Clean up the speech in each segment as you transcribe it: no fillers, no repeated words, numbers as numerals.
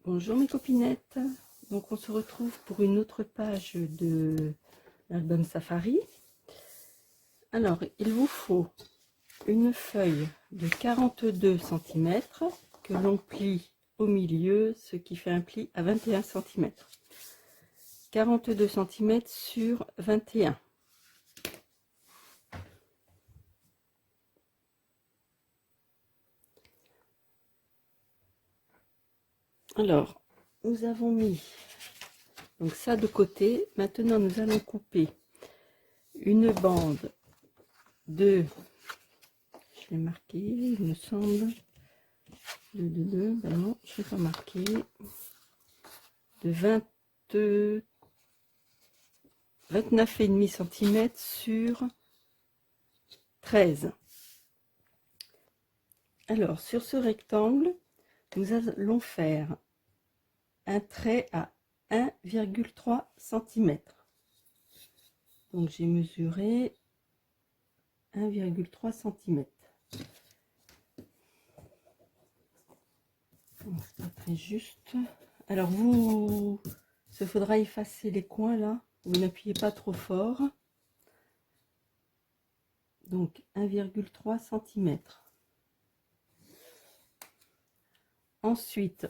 Bonjour mes copinettes, donc on se retrouve pour une autre page de l'album Safari. Alors il vous faut une feuille de 42 cm que l'on plie au milieu, ce qui fait un pli à 21 cm. 42 cm sur 21. Alors nous avons mis donc ça de côté. Maintenant nous allons couper une bande de, je l'ai marqué il me semble, ben non, je n'ai pas marqué, de 29,5 cm sur 13. Alors sur ce rectangle, nous allons faire un trait à 1,3 cm. Donc j'ai mesuré 1,3 cm. C'est pas très juste. Alors il faudra effacer les coins là. Vous n'appuyez pas trop fort. Donc 1,3 cm. Ensuite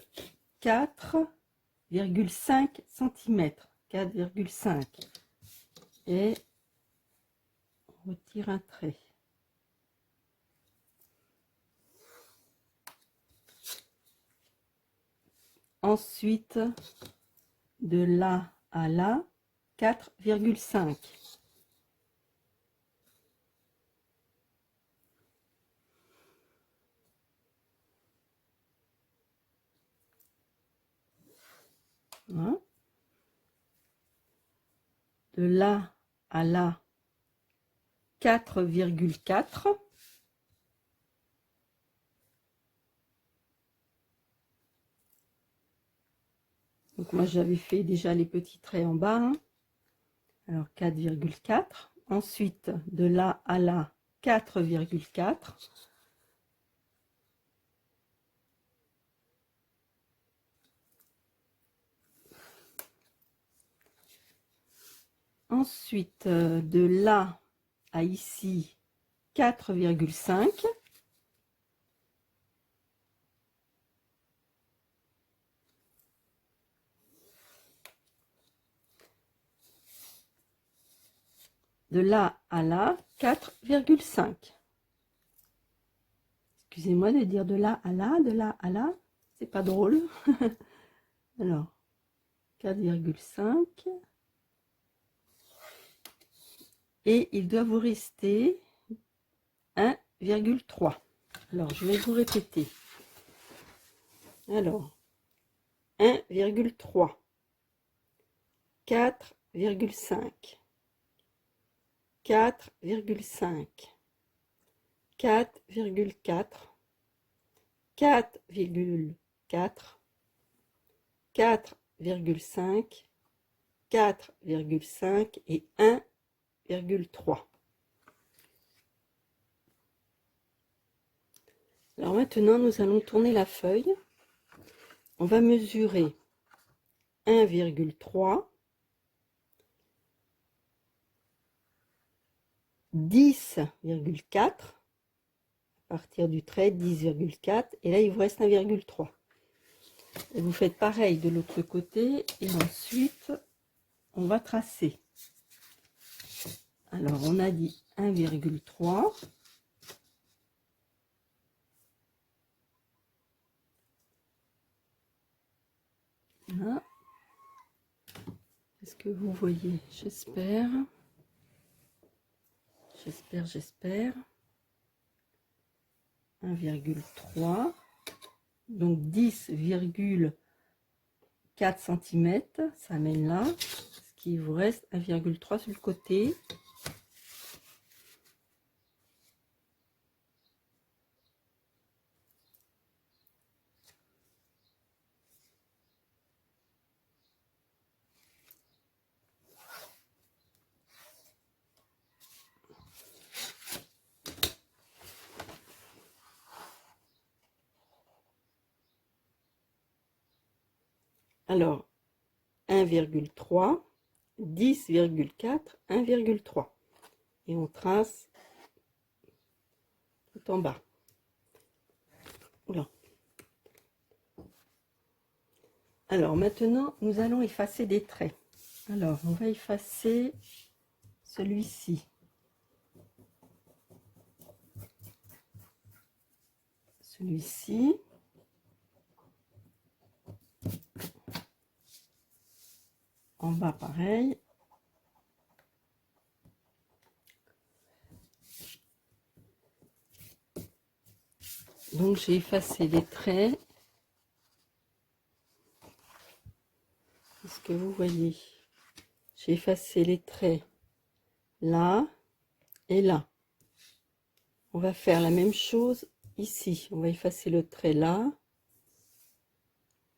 4,5 cm. 4,5. Et on retire un trait. Ensuite, de là à là, 4,5. Hein? De là à là, 4,4. Donc moi j'avais fait déjà les petits traits en bas. Hein. Alors 4,4. Ensuite, de là à là, 4,4. Ensuite, de là à ici, 4,5. De là à là, 4,5. Excusez-moi de dire de là à là, c'est pas drôle. Alors, 4,5. Et il doit vous rester 1,3. Alors, je vais vous répéter. Alors, 1,3, 4,5, 4,5, 4,4, 4,4, 4,5, 4,5 et 1,3. Alors maintenant, nous allons tourner la feuille. On va mesurer 1,3, 10,4, à partir du trait 10,4, et là il vous reste 1,3. Et vous faites pareil de l'autre côté, et ensuite on va tracer. Alors on a dit 1,3. Là. Est-ce que vous voyez? J'espère. J'espère. 1,3. Donc 10,4 cm. Ça mène là. Ce qui vous reste 1,3 sur le côté. Alors, 1,3, 10,4, 1,3. Et on trace tout en bas. Oula. Alors, maintenant, nous allons effacer des traits. Alors, on va effacer celui-ci. Celui-ci. En bas, pareil. Donc, j'ai effacé les traits. Est-ce que vous voyez? J'ai effacé les traits là et là. On va faire la même chose ici. On va effacer le trait là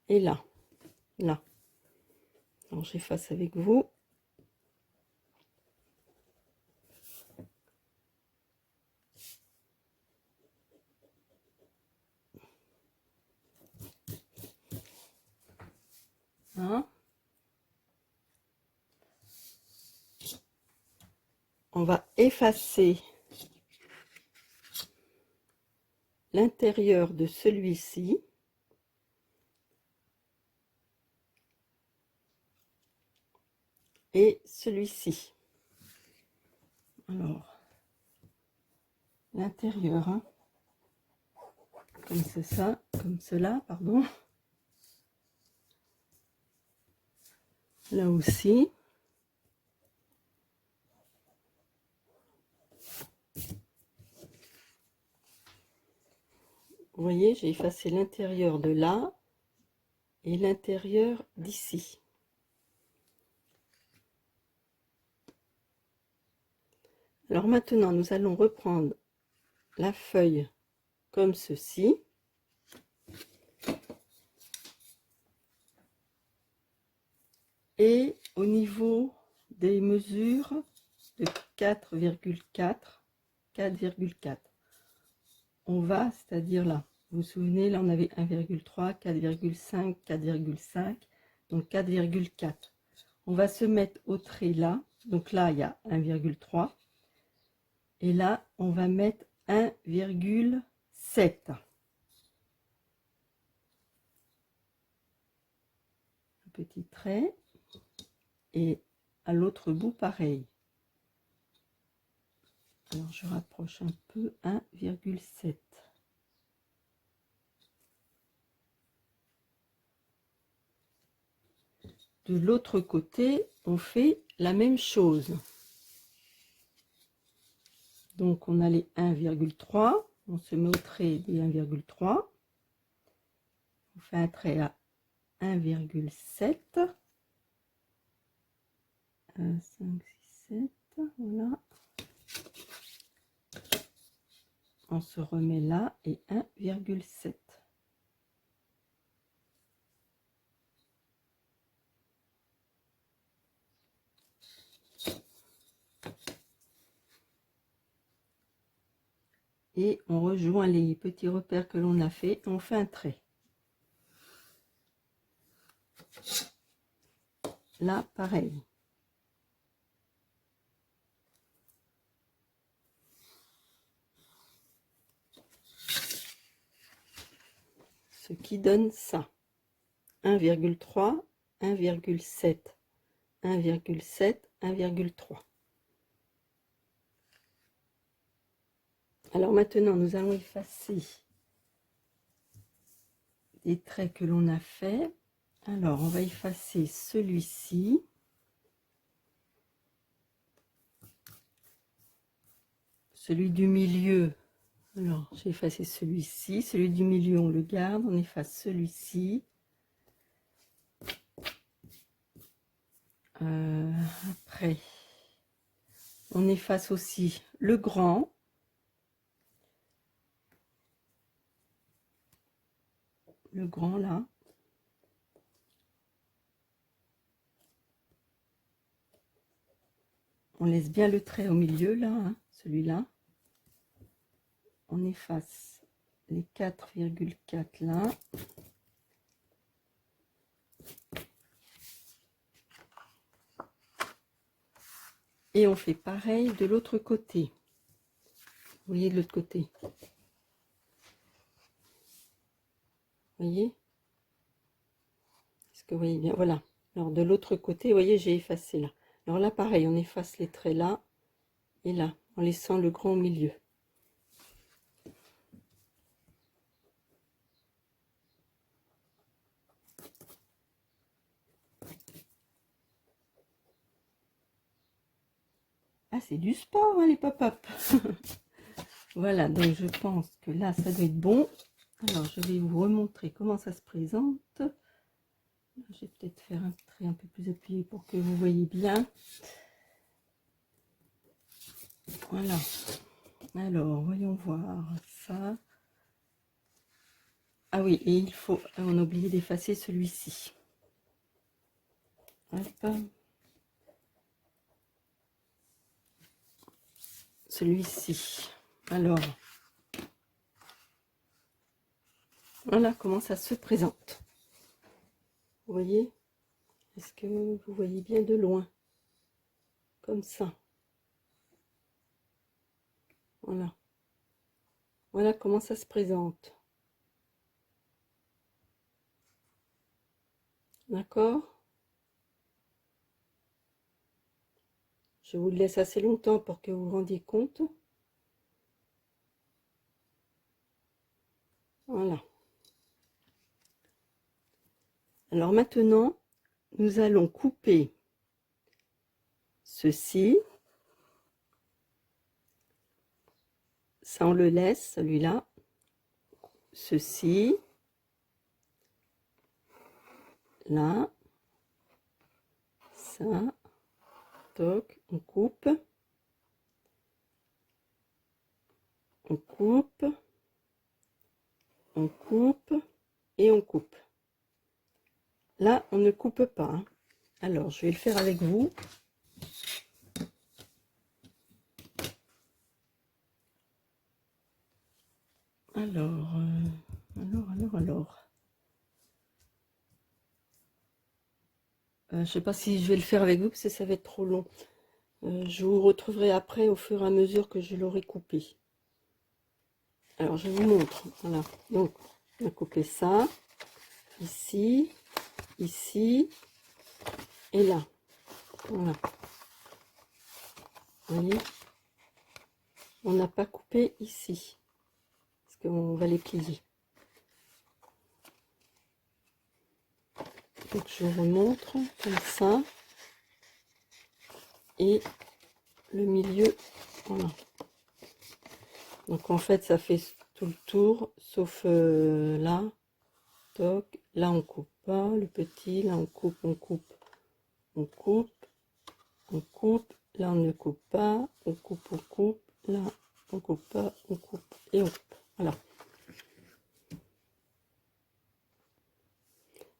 et là. Là. Alors, j'efface avec vous. Hein? On va effacer l'intérieur de celui-ci. Et celui-ci. Alors, l'intérieur, hein, comme c'est ça, comme cela, pardon. Là aussi. Vous voyez, j'ai effacé l'intérieur de là et l'intérieur d'ici. Alors maintenant, nous allons reprendre la feuille comme ceci. Et au niveau des mesures de 4,4, 4,4, on va, c'est-à-dire là, vous vous souvenez, là on avait 1,3, 4,5, 4,5, donc 4,4. On va se mettre au trait là, donc là il y a 1,3, et là on va mettre 1,7. Un petit trait, et à l'autre bout pareil. Alors je rapproche un peu, 1,7. De l'autre côté, on fait la même chose. Donc, on a les 1,3. On se met au trait des 1,3. On fait un trait à 1,7. 1, 5, 6, 7. Voilà. On se remet là et 1,7. Et on rejoint les petits repères que l'on a fait. On fait un trait. Là, pareil. Ce qui donne ça. 1,3, 1,7, 1,7, 1,3. Alors maintenant, nous allons effacer les traits que l'on a fait. Alors, on va effacer celui-ci. Celui du milieu. Alors, j'ai effacé celui-ci. Celui du milieu, on le garde. On efface celui-ci. Après, on efface aussi le grand. Le grand, là. On laisse bien le trait au milieu, là, hein, celui-là. On efface les 4,4 là. Et on fait pareil de l'autre côté. Vous voyez de l'autre côté. Vous voyez? Est-ce que vous voyez bien? Voilà. Alors de l'autre côté, vous voyez, j'ai effacé là. Alors là, pareil, on efface les traits là et là, en laissant le grand au milieu. Ah, c'est du sport, hein, les pop-up. Voilà, donc je pense que là, ça doit être bon. Alors, je vais vous remontrer comment ça se présente. Je vais peut-être faire un trait un peu plus appuyé pour que vous voyez bien. Voilà. Alors, voyons voir ça. Ah oui, et il faut... On a oublié d'effacer celui-ci. Hop. Celui-ci. Alors, voilà comment ça se présente. Vous voyez? Est-ce que vous voyez bien de loin? Comme ça. Voilà. Voilà comment ça se présente. D'accord? Je vous le laisse assez longtemps pour que vous vous rendiez compte. Voilà. Alors maintenant, nous allons couper ceci. Ça, on le laisse, celui-là. Ceci. Là. Ça. Toc. On coupe. On coupe. On coupe. Et on coupe. Là, on ne coupe pas. Hein. Alors, je vais le faire avec vous. Alors. Je sais pas si je vais le faire avec vous parce que ça va être trop long. Je vous retrouverai après au fur et à mesure que je l'aurai coupé. Alors je vous montre. Voilà. Donc on a coupé ça, ici, ici et là. Voilà. Vous voyez? On n'a pas coupé ici. Parce qu'on va les plier. Donc je vous remontre comme ça. Et le milieu, voilà. Donc en fait ça fait tout le tour, sauf là, toc, là on coupe pas, le petit, là on coupe, on coupe, on coupe, on coupe, là on ne coupe pas, on coupe, là on coupe pas, on coupe et on coupe, voilà.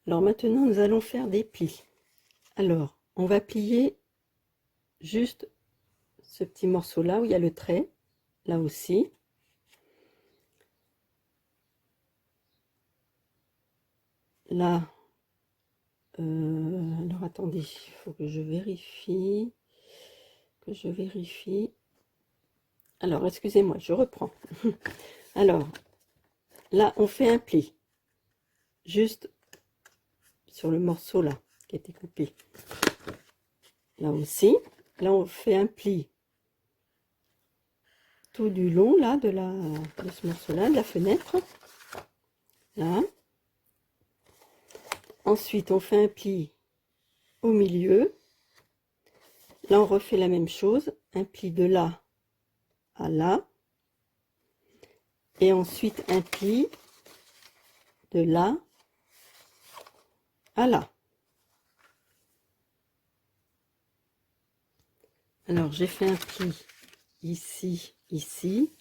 Alors maintenant nous allons faire des plis. Alors on va plier juste ce petit morceau là où il y a le trait, là aussi. Là, alors attendez, il faut que je vérifie, Alors, excusez-moi, je reprends. Alors, là, on fait un pli, juste sur le morceau là, qui a été coupé. Là aussi, là, on fait un pli tout du long là de ce morceau-là, de la fenêtre. Là. Ensuite, on fait un pli au milieu. Là, on refait la même chose, un pli de là à là. Et ensuite, un pli de là à là. Alors, j'ai fait un pli ici, ici.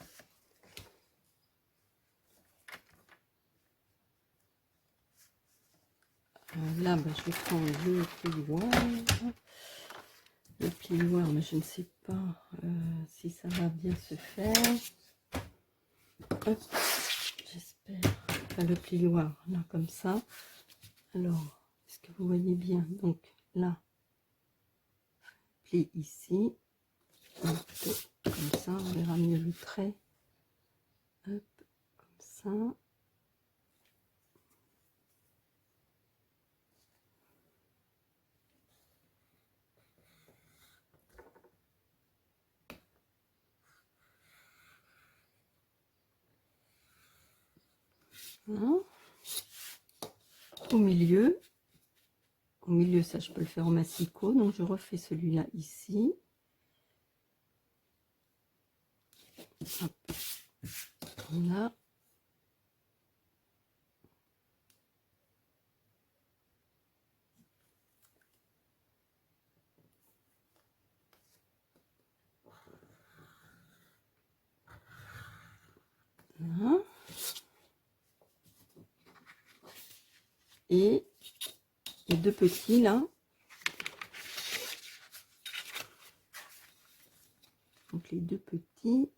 Là, bah, je vais prendre le plioir. Le plioir, mais je ne sais pas si ça va bien se faire. J'espère. Enfin, le plioir, là, comme ça. Alors, est-ce que vous voyez bien. Donc là, plie ici, hop, comme ça, on verra mieux le trait. Hop, comme ça. Voilà. Au milieu, ça je peux le faire en massicot, donc je refais celui-là ici. Hop. Là. Voilà. Et les deux petits là. Donc les deux petits.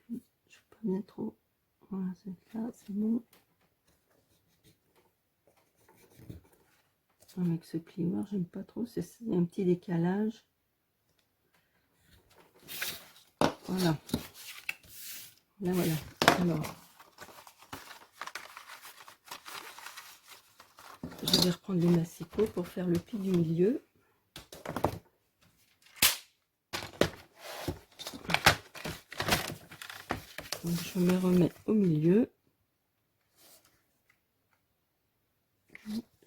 Je ne vais pas bien trop. Voilà, c'est là, c'est bon. Avec ce plioir, j'aime pas trop, c'est un petit décalage. Voilà. Là, voilà. Alors, je vais reprendre le massicot pour faire le pli du milieu. Donc, je me remets au milieu.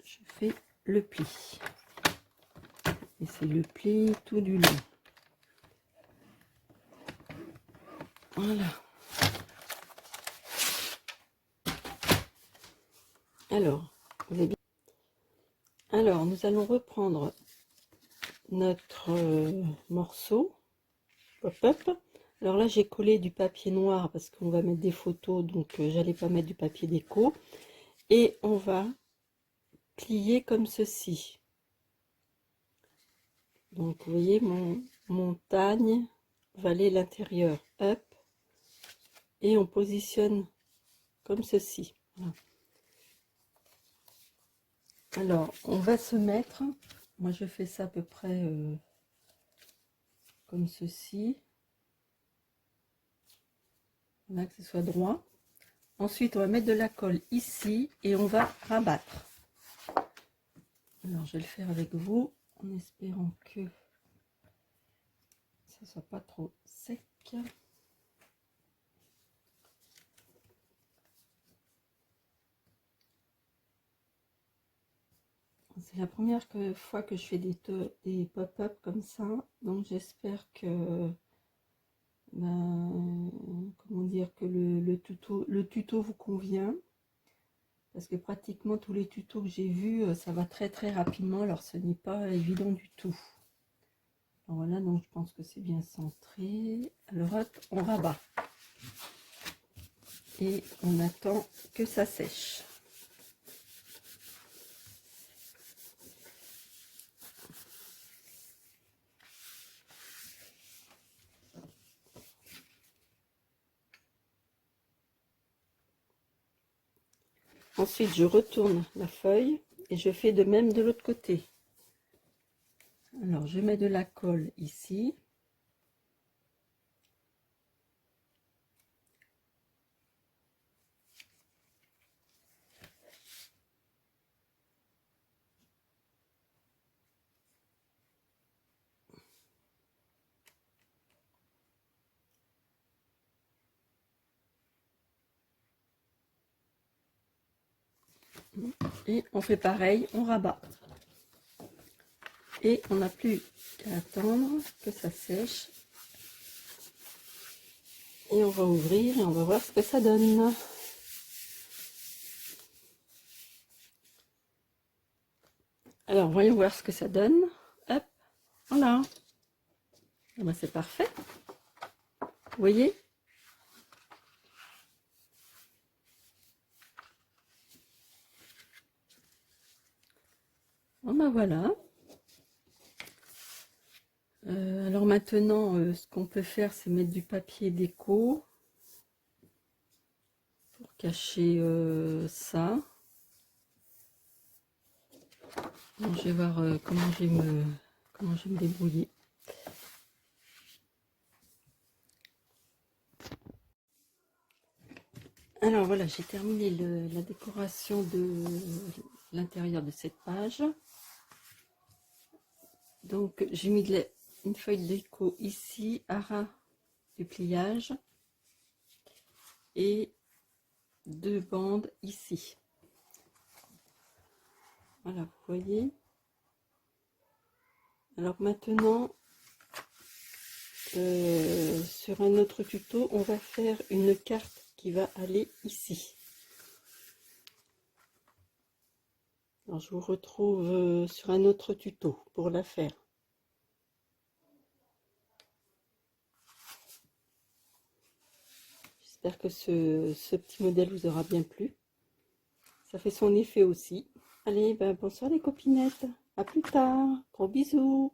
Je fais le pli. Et c'est le pli tout du long. Voilà. Alors, vous avez bien. Alors, nous allons reprendre notre morceau pop-up. Alors là, j'ai collé du papier noir parce qu'on va mettre des photos, donc j'allais pas mettre du papier déco. Et on va plier comme ceci. Donc, vous voyez, mon montagne, vallée, l'intérieur, up. Et on positionne comme ceci. Voilà. Alors, on va se mettre, moi je fais ça à peu près comme ceci. Là, que ce soit droit. Ensuite, on va mettre de la colle ici et on va rabattre. Alors, je vais le faire avec vous en espérant que ça soit pas trop sec. C'est la première fois que je fais des pop-up comme ça, donc j'espère que comment dire, que le tuto vous convient, parce que pratiquement tous les tutos que j'ai vus, ça va très rapidement, alors ce n'est pas évident du tout. Alors voilà, donc je pense que c'est bien centré. Alors hop, on rabat et on attend que ça sèche. Ensuite, je retourne la feuille et je fais de même de l'autre côté. Alors, je mets de la colle ici. Et on fait pareil, on rabat. Et on n'a plus qu'à attendre que ça sèche. Et on va ouvrir et on va voir ce que ça donne. Alors, voyons voir ce que ça donne. Hop, voilà. Ah ben, c'est parfait. Vous voyez? Bon ben voilà. Alors maintenant, ce qu'on peut faire, c'est mettre du papier déco pour cacher ça. Donc, je vais voir comment je vais me débrouiller. Alors voilà, j'ai terminé la décoration de l'intérieur de cette page. Donc j'ai mis une feuille de déco ici à ras du pliage et 2 bandes ici. Voilà, vous voyez. Alors maintenant, sur un autre tuto, on va faire une carte qui va aller ici. Alors je vous retrouve sur un autre tuto pour la faire. J'espère que ce petit modèle vous aura bien plu. Ça fait son effet aussi. Allez, ben, bonsoir les copinettes. À plus tard. Gros bisous.